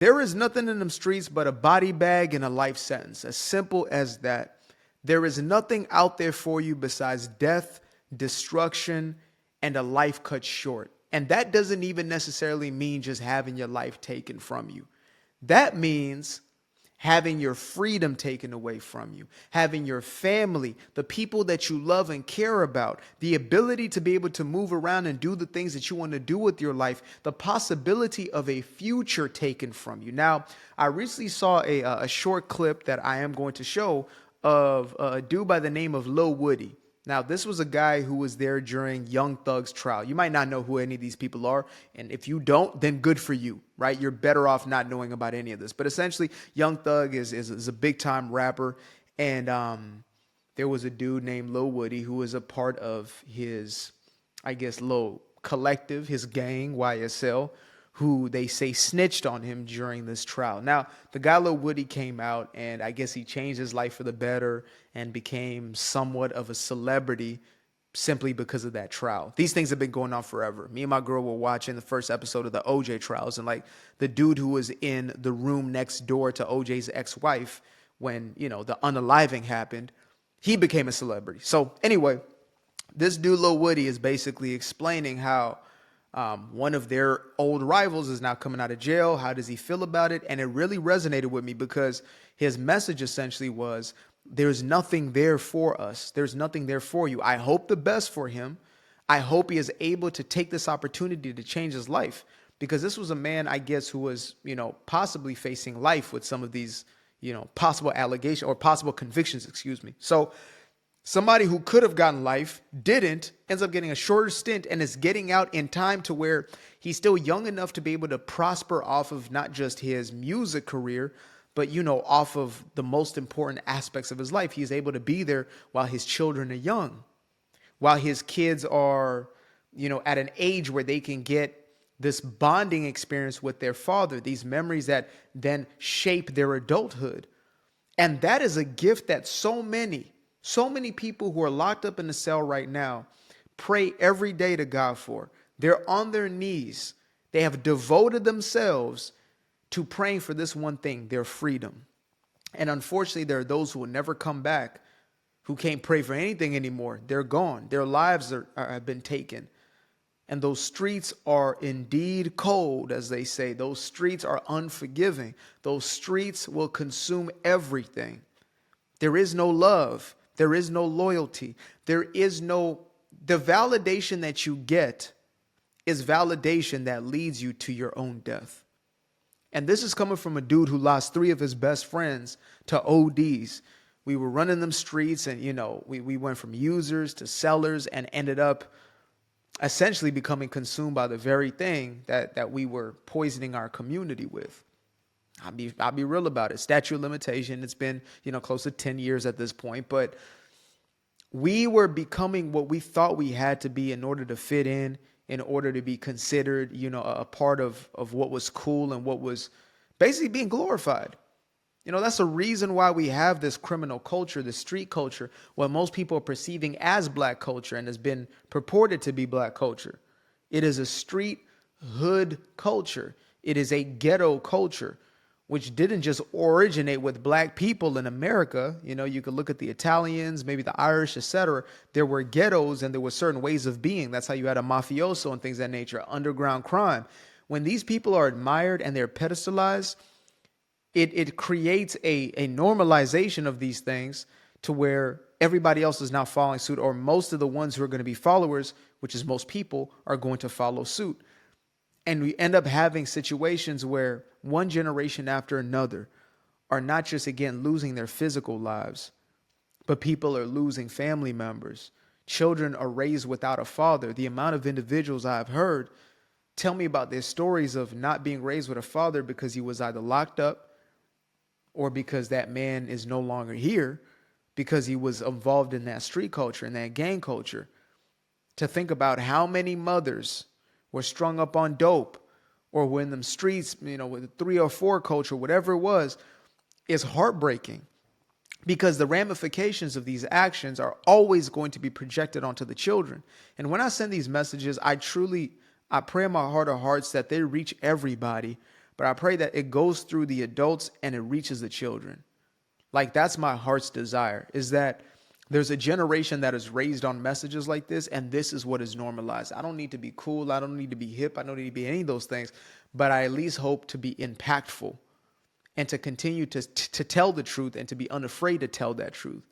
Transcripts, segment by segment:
There is nothing in them streets but a body bag and a life sentence. As simple as that. There is nothing out there for you besides death, destruction, and a life cut short. And that doesn't even necessarily mean just having your life taken from you. That means having your freedom taken away from you, having your family, the people that you love and care about, the ability to be able to move around and do the things that you want to do with your life, the possibility of a future taken from you. Now, I recently saw a short clip that I am going to show of a dude by the name of Lil Woody. Now, this was a guy who was there during Young Thug's trial. You might not know who any of these people are. And if you don't, then good for you, right? You're better off not knowing about any of this. But essentially, Young Thug is a big time rapper. And there was a dude named Lil Woody who was a part of his, I guess, little collective, his gang, YSL, who they say snitched on him during this trial. Now, the guy Lil Woody came out and I guess he changed his life for the better and became somewhat of a celebrity simply because of that trial. These things have been going on forever. Me and my girl were watching the first episode of the OJ trials, and like the dude who was in the room next door to OJ's ex-wife when, you know, the unaliving happened, he became a celebrity. So anyway, this dude Lil Woody is basically explaining how one of their old rivals is now coming out of jail. How does he feel about it? And it really resonated with me because his message essentially was, there's nothing there for us. There's nothing there for you. I hope the best for him. I hope he is able to take this opportunity to change his life, because this was a man, I guess, who was, you know, possibly facing life with some of these, you know, possible allegations or possible convictions, excuse me. So somebody who could have gotten life didn't, ends up getting a shorter stint and is getting out in time to where he's still young enough to be able to prosper off of not just his music career, but, you know, off of the most important aspects of his life. He's able to be there while his children are young, while his kids are, you know, at an age where they can get this bonding experience with their father, these memories that then shape their adulthood. And that is a gift that so many people who are locked up in the cell right now pray every day to God for. They're on their knees. They have devoted themselves to praying for this one thing, their freedom. And unfortunately, there are those who will never come back, who can't pray for anything anymore. They're gone. Their lives have been taken. And those streets are indeed cold, as they say. Those streets are unforgiving. Those streets will consume everything. There is no love. There is no loyalty. The validation that you get is validation that leads you to your own death. And this is coming from a dude who lost 3 of his best friends to ODs. We were running them streets and, you know, we went from users to sellers and ended up essentially becoming consumed by the very thing that we were poisoning our community with. I'll be real about it. Statute of limitation. It's been, you know, close to 10 years at this point, but we were becoming what we thought we had to be in order to fit in order to be considered, you know, a part of what was cool and what was basically being glorified. You know, that's the reason why we have this criminal culture, this street culture, what most people are perceiving as black culture and has been purported to be black culture. It is a street hood culture. It is a ghetto culture, which didn't just originate with black people in America. You know, you could look at the Italians, maybe the Irish, etc. There were ghettos and there were certain ways of being. That's how you had a mafioso and things of that nature, underground crime. When these people are admired and they're pedestalized, it creates a normalization of these things to where everybody else is now following suit, or most of the ones who are going to be followers, which is most people, are going to follow suit. And we end up having situations where one generation after another are not just, again, losing their physical lives, but people are losing family members. Children are raised without a father. The amount of individuals I've heard tell me about their stories of not being raised with a father because he was either locked up or because that man is no longer here because he was involved in that street culture and that gang culture. To think about how many mothers were strung up on dope or were in them streets, you know, with a 3 or 4 culture, whatever it was, is heartbreaking, because the ramifications of these actions are always going to be projected onto the children. And when I send these messages, I pray in my heart of hearts that they reach everybody, but I pray that it goes through the adults and it reaches the children. Like, that's my heart's desire, is that there's a generation that is raised on messages like this, and this is what is normalized. I don't need to be cool. I don't need to be hip. I don't need to be any of those things, but I at least hope to be impactful and to continue to tell the truth and to be unafraid to tell that truth.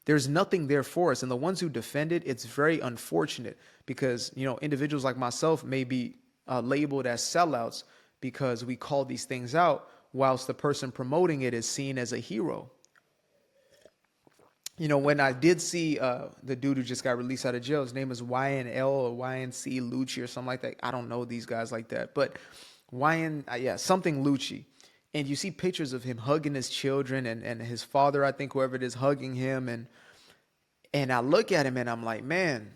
There's nothing there for us. And the ones who defend it, it's very unfortunate because, individuals like myself may be labeled as sellouts because we call these things out, whilst the person promoting it is seen as a hero. When I did see the dude who just got released out of jail, his name is YNL or YNC Lucci or something like that. I don't know these guys like that, but something Lucci. And you see pictures of him hugging his children and his father, I think, whoever it is, hugging him. And I look at him and I'm like, man,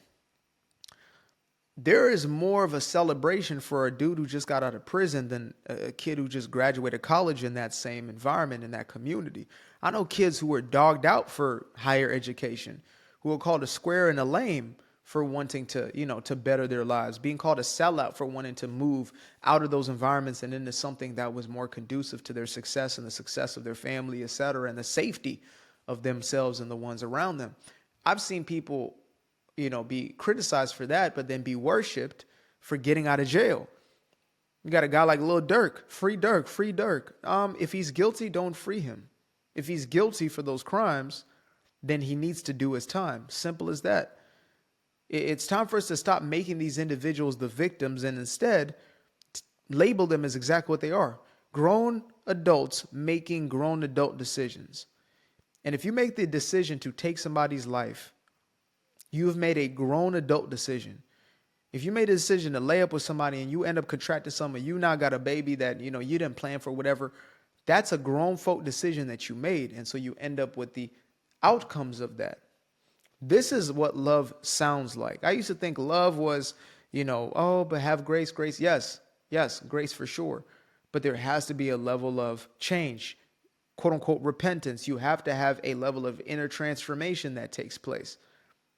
there is more of a celebration for a dude who just got out of prison than a kid who just graduated college in that same environment, in that community. I know kids who were dogged out for higher education, who were called a square and a lame for wanting to, to better their lives, being called a sellout for wanting to move out of those environments and into something that was more conducive to their success and the success of their family, et cetera, and the safety of themselves and the ones around them. I've seen people, be criticized for that, but then be worshiped for getting out of jail. You got a guy like Lil Durk, free Durk, free Durk. If he's guilty, don't free him. If he's guilty for those crimes, then he needs to do his time. Simple as that. It's time for us to stop making these individuals the victims and instead label them as exactly what they are. Grown adults making grown adult decisions. And if you make the decision to take somebody's life, you have made a grown adult decision. If you made a decision to lay up with somebody and you end up contracting something, you now got a baby that, you didn't plan for, whatever, that's a grown folk decision that you made. And so you end up with the outcomes of that. This is what love sounds like. I used to think love was, but have grace. Yes, grace for sure. But there has to be a level of change, quote unquote, repentance. You have to have a level of inner transformation that takes place.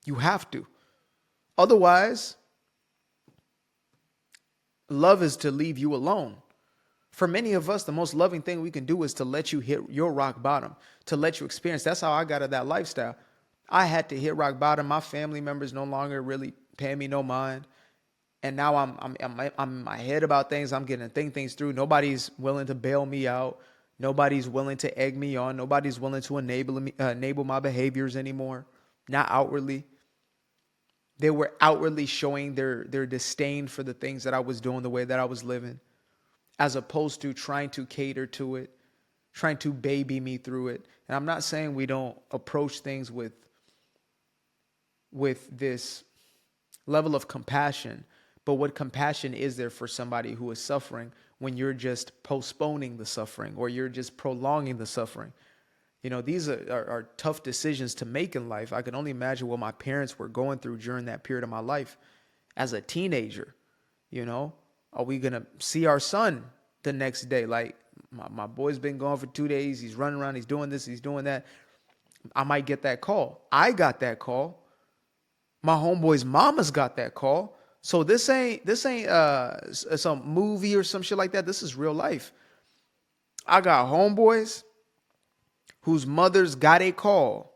You have to. Otherwise, love is to leave you alone. For many of us, the most loving thing we can do is to let you hit your rock bottom, to let you experience. That's how I got out of that lifestyle. I had to hit rock bottom. My family members no longer really paying me no mind. And now I'm in my head about things. I'm getting to think things through. Nobody's willing to bail me out. Nobody's willing to egg me on. Nobody's willing to enable my behaviors anymore. Not outwardly. They were outwardly showing their disdain for the things that I was doing, the way that I was living, as opposed to trying to cater to it, trying to baby me through it. And I'm not saying we don't approach things with this level of compassion, but what compassion is there for somebody who is suffering when you're just postponing the suffering or you're just prolonging the suffering? These are tough decisions to make in life. I can only imagine what my parents were going through during that period of my life as a teenager. Are we going to see our son the next day? Like, my boy's been gone for 2 days. He's running around. He's doing this. He's doing that. I might get that call. I got that call. My homeboy's mama's got that call. So this ain't some movie or some shit like that. This is real life. I got homeboys whose mothers got a call.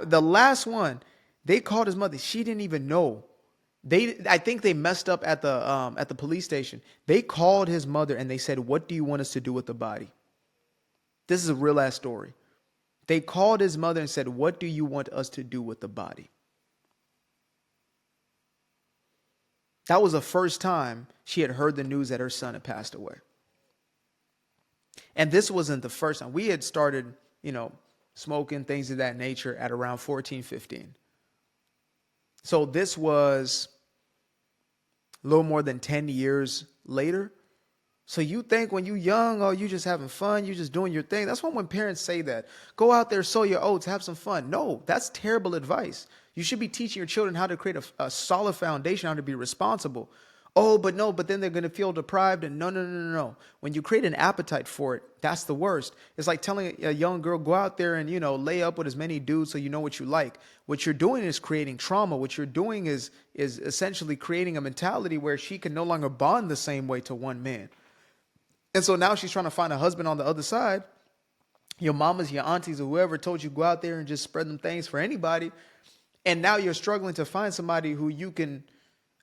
The last one, they called his mother. She didn't even know. I think they messed up at the police station. They called his mother and they said, "What do you want us to do with the body?" This is a real ass story. They called his mother and said, "What do you want us to do with the body?" That was the first time she had heard the news that her son had passed away. And this wasn't the first time. We had started, smoking, things of that nature at around 14, 15. So this was a little more than 10 years later. So you think when you're young, oh, you just having fun, you just doing your thing. That's why when parents say that, go out there, sow your oats, have some fun. No, that's terrible advice. You should be teaching your children how to create a solid foundation, how to be responsible. Oh, but then they're going to feel deprived. And no. When you create an appetite for it, that's the worst. It's like telling a young girl, go out there and, lay up with as many dudes so you know what you like. What you're doing is creating trauma. What you're doing is essentially creating a mentality where she can no longer bond the same way to one man. And so now she's trying to find a husband on the other side. Your mamas, your aunties, or whoever told you go out there and just spread them things for anybody. And now you're struggling to find somebody who you can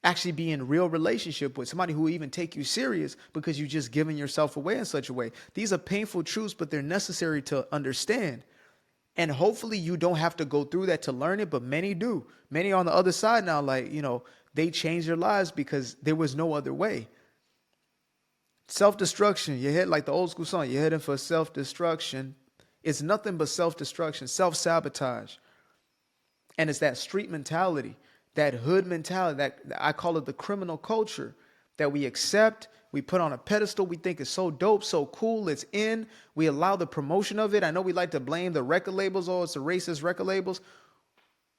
actually be in real relationship with, somebody who will even take you serious because you just giving yourself away in such a way. These are painful truths, but they're necessary to understand. And hopefully you don't have to go through that to learn it, but many do. Many on the other side now, like, they changed their lives because there was no other way. Self-destruction, you're heading like the old school song, you're heading for self-destruction. It's nothing but self-destruction, self-sabotage. And it's that street mentality, that hood mentality, that I call it the criminal culture that we accept, we put on a pedestal, we think is so dope, so cool, it's in. We allow the promotion of it. I know we like to blame the record labels, it's the racist record labels.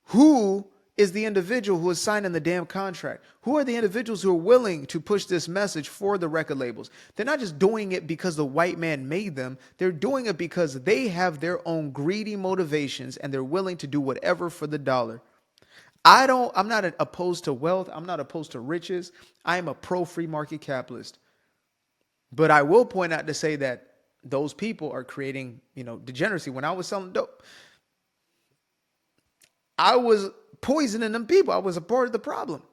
Who is the individual who is signing the damn contract? Who are the individuals who are willing to push this message for the record labels? They're not just doing it because the white man made them. They're doing it because they have their own greedy motivations and they're willing to do whatever for the dollar. I'm not opposed to wealth. I'm not opposed to riches. I am a pro free market capitalist. But I will point out to say that those people are creating, degeneracy. When I was selling dope, I was poisoning them people. I was a part of the problem.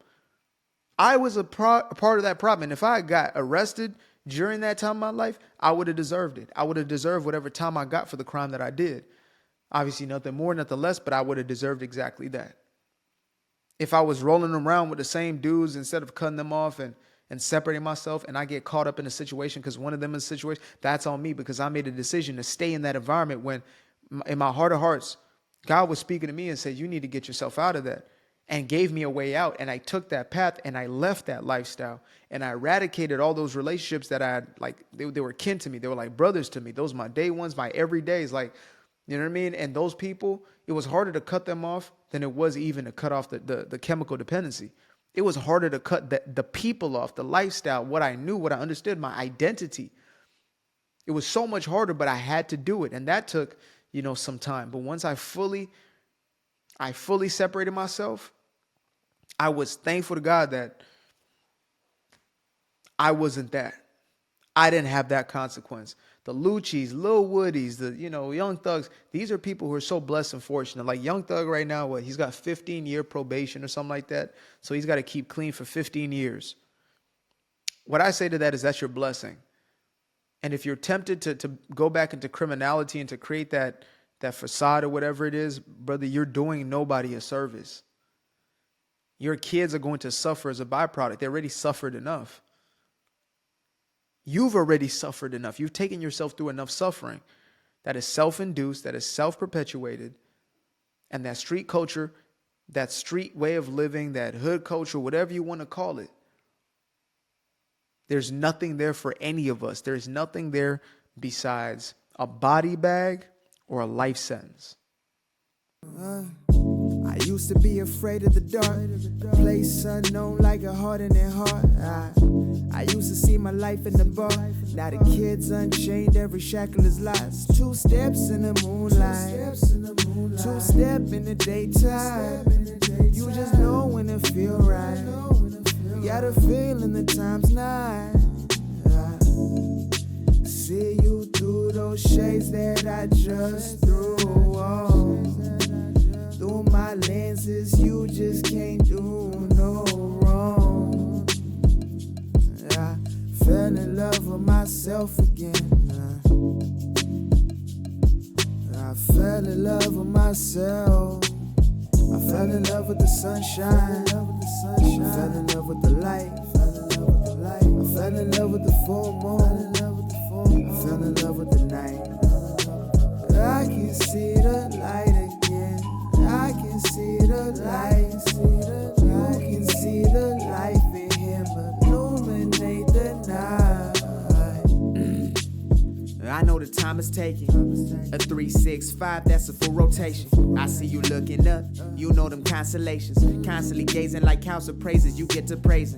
I was a part of that problem. And if I got arrested during that time of my life, I would have deserved it. I would have deserved whatever time I got for the crime that I did. Obviously, nothing more, nothing less, but I would have deserved exactly that. If I was rolling around with the same dudes instead of cutting them off and separating myself, and I get caught up in a situation because one of them is a situation, that's on me because I made a decision to stay in that environment when in my heart of hearts, God was speaking to me and said, you need to get yourself out of that, and gave me a way out. And I took that path and I left that lifestyle and I eradicated all those relationships that I had, like they were kin to me. They were like brothers to me. Those were my day ones, my everydays, like, you know what I mean? And those people, it was harder to cut them off than it was even to cut off the chemical dependency. It was harder to cut the people off, the lifestyle, what I knew, what I understood, my identity. It was so much harder, but I had to do it. And that took, some time. But once I fully separated myself, I was thankful to God that I wasn't that. I didn't have that consequence. The Lucci's, Lil Woodies, the, Young Thugs, these are people who are so blessed and fortunate. Like Young Thug right now, he's got 15-year probation or something like that. So he's got to keep clean for 15 years. What I say to that is that's your blessing. And if you're tempted to go back into criminality and to create that facade or whatever it is, brother, you're doing nobody a service. Your kids are going to suffer as a byproduct. They already suffered enough. You've already suffered enough. You've taken yourself through enough suffering that is self-induced, that is self-perpetuated. And that street culture, that street way of living, that hood culture, whatever you want to call it, there's nothing there for any of us. There's nothing there besides a body bag or a life sentence. I used to be afraid of the dark, a place unknown like a heart in their heart. I used to see my life in the bar. Now the kids unchained, every shackle is lost. 2 steps in the moonlight, 2 step in the daytime. You just know when it feel right. You got a feeling the time's not. See you through those shades that I just threw on. Through my lenses, you just can't do no wrong. I fell in love with myself again. I fell in love with myself. I fell in love with the sunshine. I fell in love with the light. I fell in love with the full moon. I fell in love with the night. I can see the light again. I can see the light. You can see the life in him illuminate the night. I know the time is taking. A 3-6-5, that's a full rotation. I see you looking up, you know them constellations. Constantly gazing like house of praises, you get to praising.